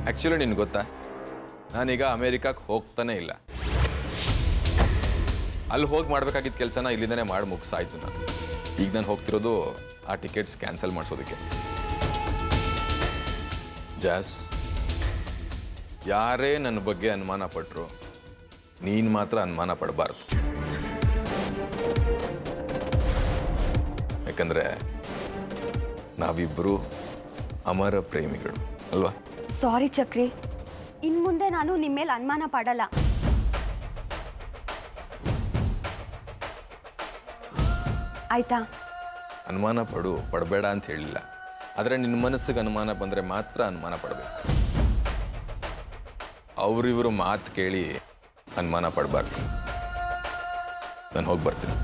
Actually ನಿನ್ಗೆ ಗೊತ್ತಾ, ನಾನೀಗ ಅಮೇರಿಕಕ್ಕೆ ಹೋಗ್ತಾನೆ ಇಲ್ಲ. ಅಲ್ಲಿ ಹೋಗಿ ಮಾಡಬೇಕಾಗಿದ್ದ ಕೆಲಸನ ಇಲ್ಲಿಂದನೇ ಮಾಡಿ ಮುಗಿಸಾಯ್ತು ನಾನು. ಈಗ ನಾನು ಹೋಗ್ತಿರೋದು ಆ ಟಿಕೆಟ್ಸ್ ಕ್ಯಾನ್ಸಲ್ ಮಾಡಿಸೋದಕ್ಕೆ. ಜಾಸ್, ಯಾರೇ ನನ್ನ ಬಗ್ಗೆ ಅನುಮಾನ ಪಟ್ಟರು ನೀನು ಮಾತ್ರ ಅನುಮಾನ ಪಡಬಾರ್ದು. ಯಾಕಂದರೆ ನಾವಿಬ್ಬರು ಅಮರ ಪ್ರೇಮಿಗಳು ಅಲ್ವಾ? ಸಾರಿ ಚಕ್ರಿ, ಇನ್ನು ಮುಂದೆ ನಾನು ನಿಮ್ಮ ಮೇಲೆ ಅನುಮಾನ ಪಡಲ್ಲ. ಆಯ್ತಾ? ಅನುಮಾನ ಪಡಬೇಡ ಅಂತ ಹೇಳಿಲ್ಲ, ಆದರೆ ನಿನ್ನ ಮನಸ್ಸಿಗೆ ಅನುಮಾನ ಬಂದರೆ ಮಾತ್ರ ಅನುಮಾನ ಪಡಬೇಕು. ಅವರಿವರು ಮಾತು ಕೇಳಿ ಅನುಮಾನ ಪಡಬಾರ್ದು. ನಾನು ಹೋಗಿ ಬರ್ತೀನಿ.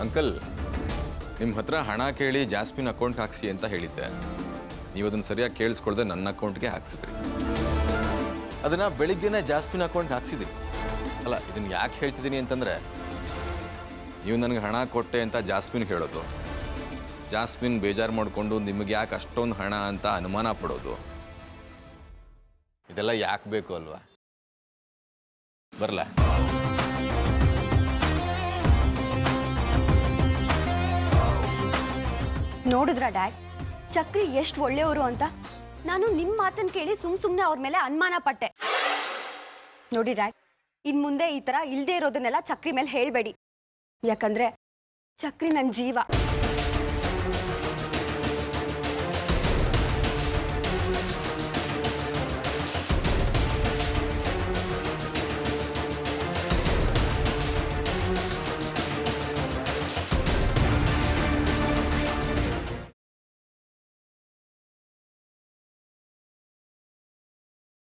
ಅಂಕಲ್, ನಿಮ್ಮ ಹತ್ರ ಹಣ ಕೇಳಿ ಜಾಸ್ಮಿನ್ ಅಕೌಂಟ್ ಹಾಕ್ಸಿ ಅಂತ ಹೇಳಿದ್ದೆ. ನೀವು ಅದನ್ನು ಸರಿಯಾಗಿ ಕೇಳಿಸ್ಕೊಳ್ದೆ ನನ್ನ ಅಕೌಂಟ್ಗೆ ಹಾಕ್ಸಿದ್ರಿ. ಅದನ್ನು ಬೆಳಿಗ್ಗೆನೇ ಜಾಸ್ಮಿನ್ ಅಕೌಂಟ್ಗೆ ಹಾಕ್ಸಿದ್ರಿ. ಅಲ್ಲ, ಇದನ್ನು ಯಾಕೆ ಹೇಳ್ತಿದ್ದೀನಿ ಅಂತಂದರೆ, ನೀವು ನನಗೆ ಹಣ ಕೊಟ್ಟೆ ಅಂತ ಜಾಸ್ಮಿನ್ ಹೇಳೋದು, ಜಾಸ್ಮಿನ್ ಬೇಜಾರು ಮಾಡಿಕೊಂಡು ನಿಮಗೆ ಯಾಕೆ ಅಷ್ಟೊಂದು ಹಣ ಅಂತ ಅನುಮಾನ ಪಡೋದು, ಇದೆಲ್ಲ ಯಾಕೆ ಬೇಕು ಅಲ್ವಾ? ಬರಲ್ಲ? ನೋಡಿದ್ರ ಡ್ಯಾಡ್, ಚಕ್ರಿ ಎಷ್ಟು ಒಳ್ಳೆಯವರು ಅಂತ. ನಾನು ನಿಮ್ಮ ಮಾತನ್ನು ಕೇಳಿ ಸುಮ್ಮನೆ ಅವ್ರ ಮೇಲೆ ಅನುಮಾನ ಪಟ್ಟೆ. ನೋಡಿ ಡ್ಯಾಡ್, ಇನ್ನು ಮುಂದೆ ಈ ಥರ ಇಲ್ಲದೆ ಇರೋದನ್ನೆಲ್ಲ ಚಕ್ರಿ ಮೇಲೆ ಹೇಳಬೇಡಿ. ಯಾಕಂದ್ರೆ ಚಕ್ರಿ ನನ್ನ ಜೀವ.